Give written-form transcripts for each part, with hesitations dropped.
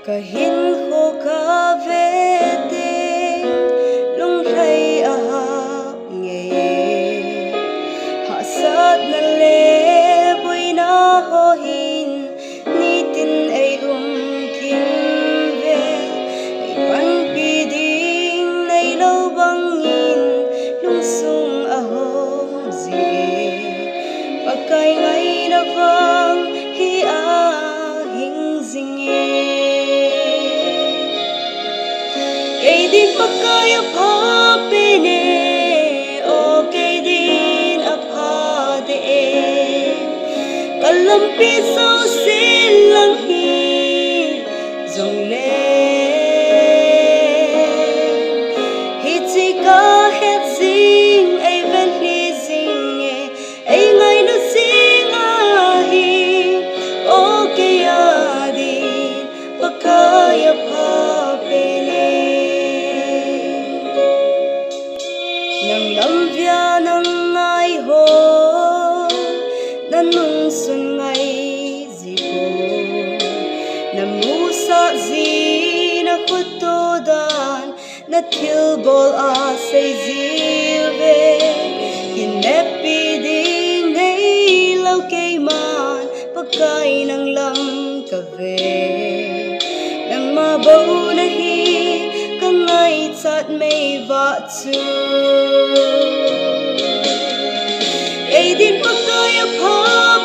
kahinkho ka vete lung ray ahap ngaye hasat na leboy na hohin nitin ay kimve ay panpiding nay lobangin lungsung ahom zie pakai ngay na vang hiahing zinge Keidin pakai Apha pene o Keidin Apha de kalampi sao silang hi zong le hitsi ka het zing ay ven hi zing ay ngay na sing ahi o Keidin pakai Apha pene nang lamvya nang ngay ho nanung sun ngay zipo namusa zi na kutodan na tilbol asay zilve kinepi ding ngay law kay man pagkay nang lam kave nang mabaw na hi kangay tat may vahchoi Keidin pakai Apha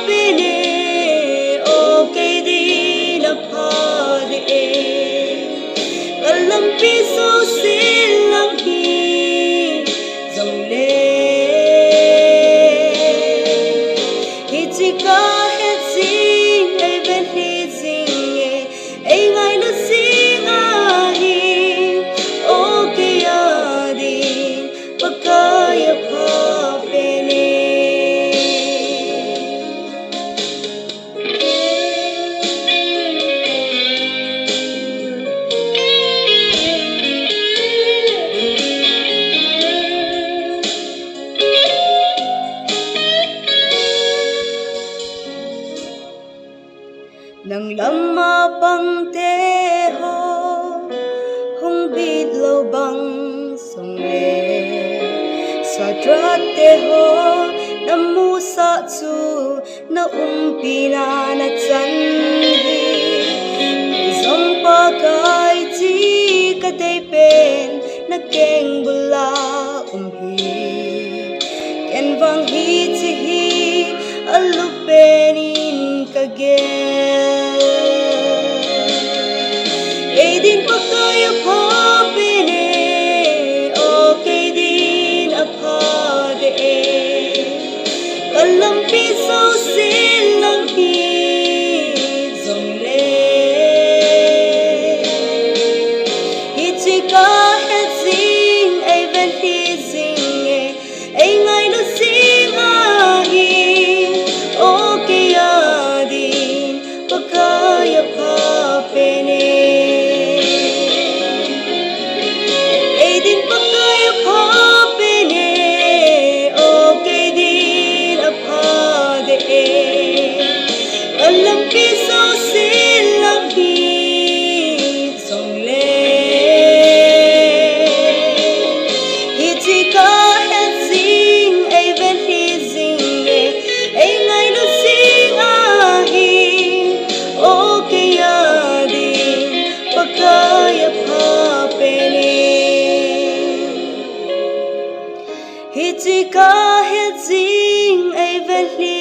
pene o Keidin Apha de kalampi sao silang hi zong le hitsi ka het zing ay ven hi zing ay ngay na sing ahi o Keidin pakai Apha pene nang lama pang teho hong bit lo bang song le sa drat teho namusa chu na umpina na chan hi zong pakai chi ka dei pen na keng bula hi ken wang hi chi hi alupenin kage Keidin pakai Apha pene o Keidin Apha de kalampi sao silang hi zong le hitsi ka het zing ay ven hi zing ay ngay na sing ahi o Keidin pakai Apha pene Keidin pakai Apha pene o Keidin Apha de kalampi sao silang hi zong le hitsi ka het zing ay ven hi zing ay ngay na sing ahi o Keidin pakai Apha pene hitsi ka het zing ay ven hi